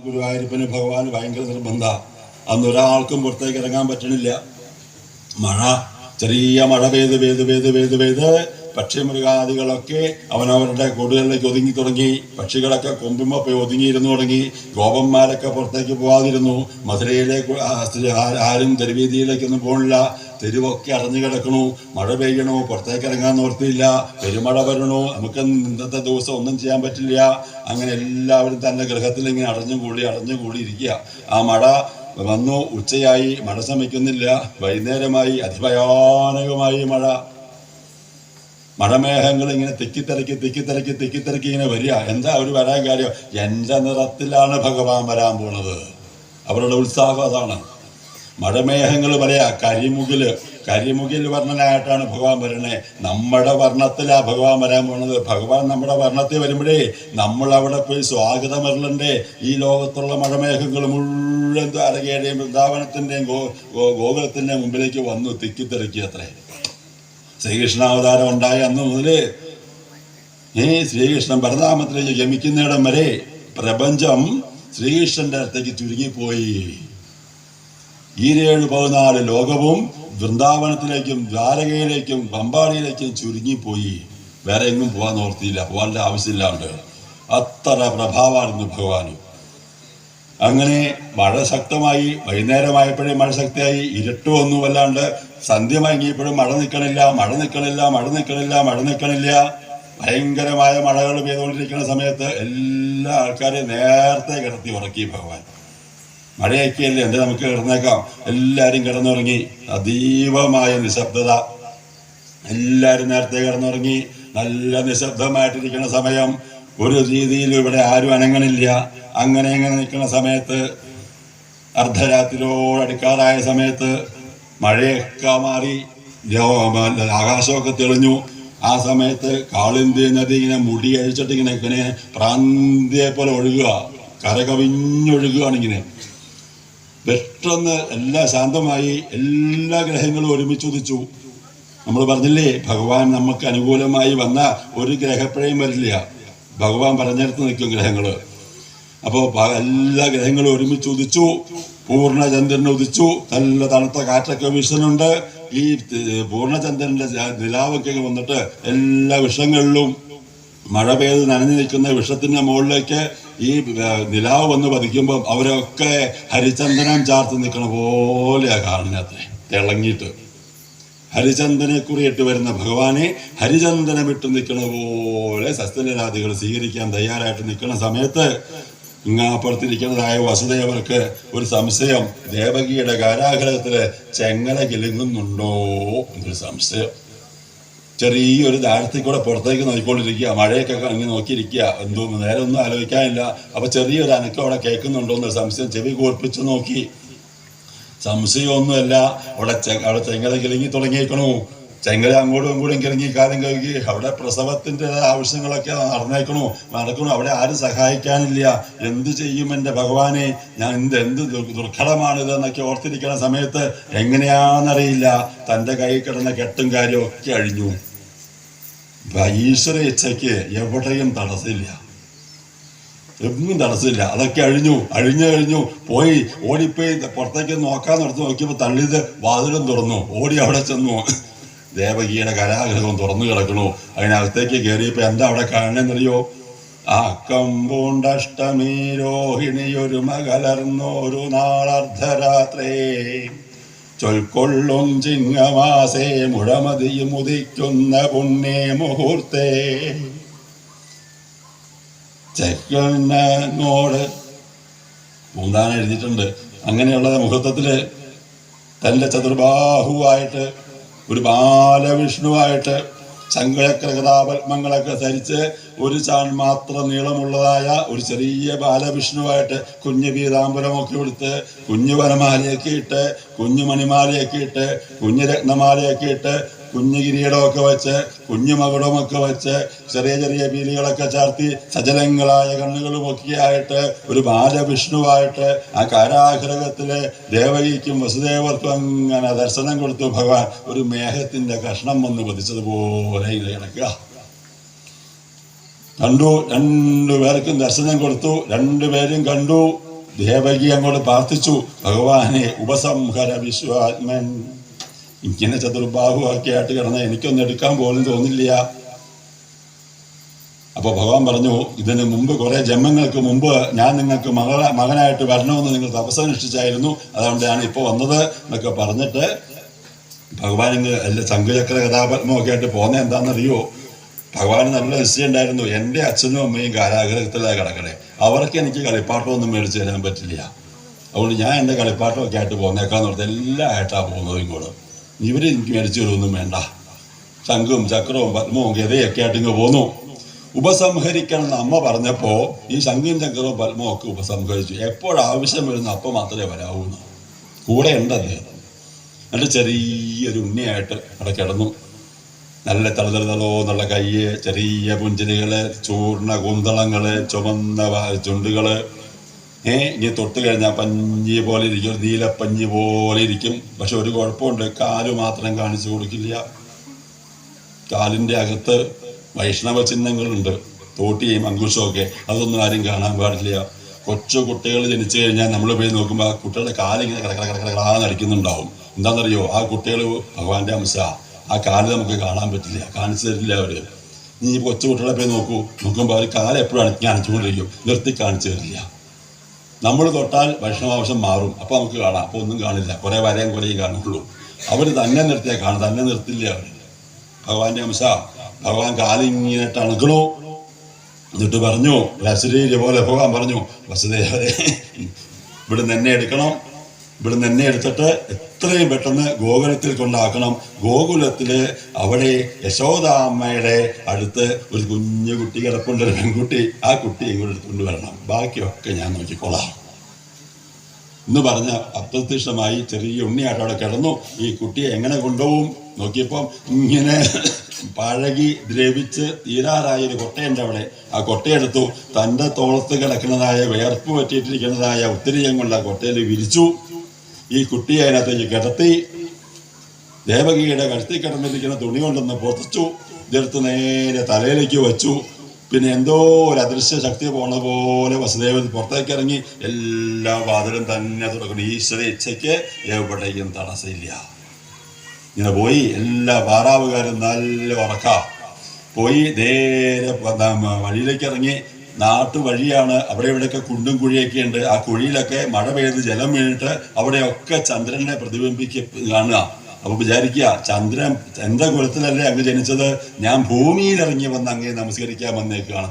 ഗുരുവായൂരപ്പന് ഭഗവാൻ ഭയങ്കര നിർബന്ധ. അന്ന് ഒരാൾക്കും പുറത്തേക്ക് ഇറങ്ങാൻ പറ്റണില്ല. മഴ, ചെറിയ മഴ പെയ്ത് പെയ്ത് പെയ്ത് പെയ്ത് പെയ്ത് പക്ഷിമൃഗാദികളൊക്കെ അവനവരുടെ കൂടുകളിലേക്ക് ഒതുങ്ങി തുടങ്ങി. പക്ഷികളൊക്കെ കൊമ്പുമ്പോ പോയി ഒതുങ്ങിയിരുന്നു തുടങ്ങി. ഗോപന്മാരൊക്കെ പുറത്തേക്ക് പോകാതിരുന്നു. മധുരയിലേക്ക് ആരും തെരുവീതിയിലേക്കൊന്നും പോകണില്ല. തെരുവൊക്കെ അടഞ്ഞു കിടക്കണു. മഴ പെയ്യണു, പുറത്തേക്ക് ഇറങ്ങാൻ നിവർത്തിയില്ല. പെരുമഴ വരണു, നമുക്ക് ഇന്നത്തെ ദിവസം ഒന്നും ചെയ്യാൻ പറ്റില്ല. അങ്ങനെ എല്ലാവരും തന്റെ ഗൃഹത്തിൽ ഇങ്ങനെ അടഞ്ഞുകൂടി ഇരിക്കുക. ആ മഴ വന്നു, ഉച്ചയായി, മഴ ശമിക്കുന്നില്ല. വൈകുന്നേരമായി, അതിഭയാനകമായി മഴ. മഴമേഘങ്ങൾ ഇങ്ങനെ തിക്കിത്തിരക്കി ഇങ്ങനെ വരിക. എന്താ അവർ വരാൻ കാര്യം? എന്റെ നിറത്തിലാണ് ഭഗവാൻ വരാൻ പോണത്. അവരുടെ ഉത്സാഹം അതാണ്. മഴമേഘങ്ങൾ പറയാ കരിമുകിൽ വർണ്ണനായിട്ടാണ് ഭഗവാൻ വരണേ. നമ്മുടെ വർണ്ണത്തിലാ ഭഗവാൻ വരാൻ പോണത്. ഭഗവാൻ നമ്മുടെ വർണ്ണത്തിൽ വരുമ്പോഴേ നമ്മൾ അവിടെ പോയി സ്വാഗതം വരണ്ടേ. ഈ ലോകത്തുള്ള മഴമേഘങ്ങൾ മുഴുവൻ ദ്വാരകയുടെയും വൃന്ദാവനത്തിന്റെയും ഗോകുലത്തിന്റെയും മുമ്പിലേക്ക് വന്നു തിക്കിത്തിരക്കി. അത്രേ ശ്രീകൃഷ്ണാവതാരം ഉണ്ടായ അന്ന് മുതല് ശ്രീകൃഷ്ണൻ പരനാമത്തിലേക്ക് ഗമിക്കുന്നിടം വരെ പ്രപഞ്ചം ശ്രീകൃഷ്ണന്റെ അടുത്തേക്ക് ചുരുങ്ങിപ്പോയി. 14 ലോകവും വൃന്ദാവനത്തിലേക്കും ദ്വാരകയിലേക്കും പമ്പാടിയിലേക്കും ചുരുങ്ങിപ്പോയി. വേറെ എങ്ങും പോകാൻ ഓർത്തിയില്ല, പോകാനുള്ള ആവശ്യമില്ലാണ്ട്. അത്ര പ്രഭാവമായിരുന്നു ഭഗവാന്. അങ്ങനെ മഴ ശക്തമായി. വൈകുന്നേരമായപ്പോഴും മഴ ശക്തിയായി. ഇരുട്ട് വന്നു വല്ലാണ്ട്. സന്ധ്യ മയങ്ങിയപ്പോഴും മഴ നിൽക്കണില്ല. ഭയങ്കരമായ മഴകൾ പെയ്തുകൊണ്ടിരിക്കുന്ന സമയത്ത് എല്ലാ ആൾക്കാരെയും നേരത്തെ കിടത്തി ഉറക്കി ഭഗവാൻ. മഴയൊക്കെയല്ലേ, എന്താ നമുക്ക് കിടന്നേക്കാം. എല്ലാവരും കിടന്നുറങ്ങി. അതീവമായ നിശബ്ദത. എല്ലാവരും നേരത്തെ കിടന്നുറങ്ങി. നല്ല നിശബ്ദമായിട്ടിരിക്കുന്ന സമയം. ഒരു രീതിയിൽ ഇവിടെ ആരും അനങ്ങണില്ല. അങ്ങനെ നിൽക്കുന്ന സമയത്ത് അർദ്ധരാത്രിയോടടുക്കാറായ സമയത്ത് മഴയൊക്കെ മാറി, ആകാശമൊക്കെ തെളിഞ്ഞു. ആ സമയത്ത് കാളിന്തി നദി ഇങ്ങനെ മുടി അഴിച്ചിട്ട് ഇങ്ങനെ പ്രാന്തിയെ പോലെ ഒഴുകുക, കരകവിഞ്ഞൊഴുകുകയാണ് ഇങ്ങനെ. പെട്ടെന്ന് എല്ലാം ശാന്തമായി. എല്ലാ ഗ്രഹങ്ങളും ഒരുമിച്ച് ഉദിച്ചു. നമ്മൾ പറഞ്ഞില്ലേ, ഭഗവാൻ നമുക്ക് അനുകൂലമായി വന്ന ഒരു ഗ്രഹപ്പിഴയും വരില്ല. ഭഗവാൻ പറഞ്ഞെടുത്ത് നിൽക്കും ഗ്രഹങ്ങള്. അപ്പോൾ എല്ലാ ഗ്രഹങ്ങളും ഒരുമിച്ച് ഉദിച്ചു. പൂർണ്ണചന്ദ്രൻ ഉദിച്ചു. നല്ല തണുത്ത കാറ്റൊക്കെ വീശുന്നുണ്ട്. ഈ പൂർണ്ണചന്ദ്രന്റെ നിലാവൊക്കെ വന്നിട്ട് എല്ലാ വിഷങ്ങളിലും മഴ പെയ്ത് നനഞ്ഞു നിൽക്കുന്ന വിഷത്തിന്റെ മുകളിലേക്ക് ഈ നിലാവ് വന്ന് പതിക്കുമ്പോൾ അവരൊക്കെ ഹരിചന്ദനം ചാർത്ത് നിൽക്കണ പോലെയാ കാണുന്നത്രേ, തിളങ്ങിയിട്ട്. ഹരിചന്ദനക്കുറിയിട്ട് വരുന്ന ഭഗവാനെ ഹരിചന്ദനമിട്ട് നിൽക്കണ പോലെ സസ്തനരാദികൾ സ്വീകരിക്കാൻ തയ്യാറായിട്ട് നിൽക്കുന്ന സമയത്ത് ഇങ്ങാപ്പുറത്തിരിക്കുന്നതായ വസുദേവർക്ക് ഒരു സംശയം. ദേവകിയുടെ കാരാഗ്രഹത്തില് ചെങ്ങല കിലുങ്ങുന്നുണ്ടോ എന്നൊരു സംശയം. ചെറിയൊരു ദാരത്തിൽ കൂടെ പുറത്തേക്ക് നോക്കിക്കൊണ്ടിരിക്കുക. മഴയൊക്കെ ഇങ്ങനെ നോക്കിയിരിക്കുക. എന്തോ നേരെ ഒന്നും ആലോചിക്കാനില്ല. അപ്പൊ ചെറിയൊരു അനക്കം അവിടെ കേൾക്കുന്നുണ്ടോ എന്നൊരു സംശയം. ചെവി കൂർപ്പിച്ച് നോക്കി. സംശയമൊന്നുമല്ല, അവിടെ ചെങ്ങല കിലുങ്ങി തുടങ്ങിയേക്കണു. ചെങ്ങല അങ്ങോട്ടും ഇങ്ങോട്ടും കിറങ്ങി കാലം കഴുകി. അവിടെ പ്രസവത്തിന്റെ ആവശ്യങ്ങളൊക്കെ നടക്കണു. അവിടെ ആരും സഹായിക്കാനില്ല. എന്ത് ചെയ്യും എൻ്റെ ഭഗവാനെ, ഞാൻ എന്ത് ദുർഘടമാണിതെന്നൊക്കെ ഓർത്തിരിക്കുന്ന സമയത്ത് എങ്ങനെയാണെന്നറിയില്ല, തൻ്റെ കൈ കിടന്ന കെട്ടും കാര്യവും ഒക്കെ അഴിഞ്ഞു. ഈശ്വര ഇച്ഛയ്ക്ക് എവിടെയും തടസ്സമില്ല, എങ്ങും തടസ്സമില്ല. അതൊക്കെ അഴിഞ്ഞു പോയി. ഓടിപ്പോയി പുറത്തേക്ക് നോക്കിയപ്പോൾ തള്ളിയത് വാതിലും തുറന്നു. ഓടി അവിടെ ചെന്നു. ദേവകിയുടെ കരാഗ്രഹം തുറന്നു കിടക്കണു. അതിനകത്തേക്ക് കയറിയപ്പോ എന്താ അവിടെ കാണണമെന്നറിയോ? കമ്പൂണ്ടഷ്ടമി രോഹിണിയൊരു മകലർന്നൊരു നാളർദ്ധരാത്രേ, ചൊൽക്കൊള്ളും ചിങ്ങമാസേ മുഴമതിയും ഉദിക്കുന്ന പുണ്യേ മുഹൂർത്തേ. ചെക്കനോട് പൂന്താനം എഴുതിയിട്ടുണ്ട്. അങ്ങനെയുള്ള മുഹൂർത്തത്തില് തന്റെ ചതുർബാഹുവായിട്ട് ഒരു ബാലവിഷ്ണുവായിട്ട് ശങ്കരകൃതാപത്മങ്ങളൊക്കെ ധരിച്ച് ഒരു ചാൺ മാത്രം നീളമുള്ളതായ ഒരു ചെറിയ ബാലവിഷ്ണുവായിട്ട് കുഞ്ഞു പീതാംബരമൊക്കെ എടുത്ത്, കുഞ്ഞു വനമാലയൊക്കെ ഇട്ട്, കുഞ്ഞു മണിമാലയൊക്കെ ഇട്ട്, കുഞ്ഞു രത്നമാലയൊക്കെ ഇട്ട്, കുഞ്ഞു കിരീടമൊക്കെ വെച്ച്, കുഞ്ഞു മകുടമൊക്കെ വെച്ച്, ചെറിയ പീലികളൊക്കെ ചാർത്തി, സജലങ്ങളായ കണ്ണുകളുമൊക്കെ ആയിട്ട് ഒരു ബാലവിഷ്ണുവായിട്ട് ആ കാരാഗ്രഹത്തിലെ ദേവകിക്കും വസുദേവർക്കും അങ്ങനെ ദർശനം കൊടുത്തു ഭഗവാൻ. ഒരു മേഘത്തിന്റെ കഷ്ണം വന്ന് പതിച്ചതുപോലെ കിടക്കുക കണ്ടു. രണ്ടുപേർക്കും ദർശനം കൊടുത്തു. രണ്ടുപേരും കണ്ടു. ദേവകി അങ്ങോട്ട് പ്രാർത്ഥിച്ചു, ഭഗവാനെ ഉപസംഹര വിശ്വാത്മൻ. ഇങ്ങനെ ചതുർബാഹുവൊക്കെ ആയിട്ട് കിടന്ന എനിക്കൊന്നും എടുക്കാൻ പോലും തോന്നില്ല. അപ്പോൾ ഭഗവാൻ പറഞ്ഞു, ഇതിന് മുമ്പ് കുറെ ജന്മങ്ങൾക്ക് മുമ്പ് ഞാൻ നിങ്ങൾക്ക് മകനായിട്ട് വരണമെന്ന് നിങ്ങൾ തപസ്സനുഷ്ഠിച്ചായിരുന്നു, അതുകൊണ്ട് ഞാൻ ഇപ്പോൾ വന്നത് എന്നൊക്കെ പറഞ്ഞിട്ട് ഭഗവാൻ എല്ലാ ശംഖുചക്ര കഥാപത്മൊക്കെ ആയിട്ട് പോകുന്നത് എന്താണെന്നറിയോ? ഭഗവാൻ നല്ല നിശ്ചയം ഉണ്ടായിരുന്നു, എൻ്റെ അച്ഛനും അമ്മയും കാരാഗ്രഹത്തിലായി കിടക്കണേ, അവർക്ക് എനിക്ക് കളിപ്പാട്ടമൊന്നും മേടിച്ചു തരാൻ പറ്റില്ല, അതുകൊണ്ട് ഞാൻ എൻ്റെ കളിപ്പാട്ടമൊക്കെ ആയിട്ട് പോകുന്നേക്കാന്ന് പറഞ്ഞാൽ എല്ലാം ആയിട്ടാണ് പോകുന്നത്. ഇങ്ങോട്ട് ഇവർ എനിക്ക് മേടിച്ചു തരുമൊന്നും വേണ്ട, ശംഖും ചക്രവും പത്മവും ഗതയൊക്കെ ആയിട്ട് ഇങ്ങ് പോന്നു. ഉപസംഹരിക്കണം എന്ന് അമ്മ പറഞ്ഞപ്പോൾ ഈ ശംഖും ചക്രവും പത്മവും ഒക്കെ ഉപസംഹരിച്ചു. എപ്പോഴാവശ്യം വരുന്നു അപ്പോൾ മാത്രമേ വരാവൂന്ന്. കൂടെ ഉണ്ട് അദ്ദേഹം. എന്നിട്ട് ചെറിയൊരു ഉണ്ണിയായിട്ട് അവിടെ കിടന്നു. നല്ല തളതളതളോ എന്നുള്ള കയ്യ്, ചെറിയ പുഞ്ചിരികള്, ചൂർണ്ണ കുന്തളങ്ങള്, ചുമന്ന ചുണ്ടുകള്. ഇനി തൊട്ട് കഴിഞ്ഞാൽ പഞ്ഞി പോലെ ഇരിക്കും, നീലപ്പഞ്ഞി പോലെ ഇരിക്കും. പക്ഷെ ഒരു കുഴപ്പമുണ്ട്, കാല് മാത്രം കാണിച്ചു കൊടുക്കില്ല. കാലിൻ്റെ അകത്ത് വൈഷ്ണവ ചിഹ്നങ്ങളുണ്ട്, തോട്ടിയും അങ്കുശവും ഒക്കെ. അതൊന്നും ആരും കാണാൻ പാടില്ല. കൊച്ചു കുട്ടികൾ ജനിച്ചു കഴിഞ്ഞാൽ നമ്മൾ പോയി നോക്കുമ്പോൾ ആ കുട്ടികളുടെ കാലിങ്ങനെ കടക്കടക്കടക്കടാന്നടിക്കുന്നുണ്ടാവും. എന്താണെന്നറിയോ? ആ കുട്ടികൾ ഭഗവാന്റെ അംശ. ആ കാല് നമുക്ക് കാണാൻ പറ്റില്ല, കാണിച്ചു തരില്ല അവർ. നീ കൊച്ചു കുട്ടികളെ പോയി നോക്കുമ്പോൾ അവർ കാലം എപ്പോഴും കാണിച്ചുകൊണ്ടിരിക്കും, നിർത്തി കാണിച്ചു തരില്ല. നമ്മൾ തൊട്ടാൽ വൈഷ്ണവാംശം മാറും, അപ്പോൾ നമുക്ക് കാണാം. അപ്പോൾ ഒന്നും കാണില്ല, കുറേ വരയും കുറേയും കാണുള്ളൂ. അവർ തന്നെ നിർത്തിയാൽ കാണും, തന്നെ നിർത്തില്ല അവർ. ഭഗവാന്റെ അംശ. ഭഗവാൻ കാലിങ്ങനെ തണുക്കണു. എന്നിട്ട് പറഞ്ഞു, അശരീരി പോലെ ഭഗവാൻ പറഞ്ഞു, വസുദേവരെ ഇവിടുന്ന് എന്നെ എടുക്കണം, ഇവിടുന്ന് എന്നെ എടുത്തിട്ട് എത്രയും പെട്ടെന്ന് ഗോകുലത്തിൽ കൊണ്ടാക്കണം. ഗോകുലത്തിൽ അവിടെ യശോദാമ്മയുടെ അടുത്ത് ഒരു കുഞ്ഞു കുട്ടി കിടപ്പുണ്ട്, ഒരു പെൺകുട്ടി. ആ കുട്ടി ഇങ്ങോട്ട് എടുത്തുകൊണ്ട് വരണം, ബാക്കിയൊക്കെ ഞാൻ നോക്കിക്കോളാം എന്ന് പറഞ്ഞ അപ്രത്യക്ഷമായി ചെറിയ ഉണ്ണിയായിട്ട് അവിടെ കിടന്നു. ഈ കുട്ടിയെ എങ്ങനെ കൊണ്ടുപോകും നോക്കിയപ്പം ഇങ്ങനെ പഴകി ദ്രവിച്ച് തീരാറായൊരു കൊട്ടയുണ്ട് അവിടെ. ആ കൊട്ടയെടുത്തു, തൻ്റെ തോളത്ത് കിടക്കുന്നതായ വിയർപ്പ് പറ്റിയിട്ടിരിക്കുന്നതായ ഉത്തരീയം കൊണ്ട് ആ കൊട്ടയിൽ വിരിച്ചു. ഈ കുട്ടിയെ അതിനകത്തേക്ക് കിടത്തി. ദേവകിയുടെ കഴുത്തിൽ കിടന്നിരിക്കുന്ന തുണി കൊണ്ടൊന്ന് പൊതിച്ചു. ഇതെടുത്ത് നേരെ തലയിലേക്ക് വെച്ചു. പിന്നെ എന്തോ ഒരു അദൃശ്യ ശക്തി പോണ പോലെ വസുദേവൻ പുറത്തേക്ക് ഇറങ്ങി. എല്ലാ വാതിലും തന്നെ തുറക്കുന്നു. ഈശ്വര ഇച്ഛയ്ക്ക് എവിടെയും തടസ്സമില്ല. ഇങ്ങനെ പോയി എല്ലാ പാറാവുകാരും നല്ല ഉറക്കാം പോയി നേരെ വഴിയിലേക്ക് ഇറങ്ങി. നാട്ടുവഴിയാണ്, അവിടെ ഇവിടെയൊക്കെ കുണ്ടും കുഴിയൊക്കെ ഉണ്ട്. ആ കുഴിയിലൊക്കെ മഴ പെയ്ത് ജലം വീണിട്ട് അവിടെയൊക്കെ ചന്ദ്രനെ കാണുക. അപ്പൊ വിചാരിക്കുക, ചന്ദ്രൻ എന്റെ കുലത്തിലല്ലേ അങ്ങ് ജനിച്ചത്, ഞാൻ ഭൂമിയിൽ ഇറങ്ങി വന്ന് അങ്ങേ നമസ്കരിക്കാൻ വന്നേക്കാണ്.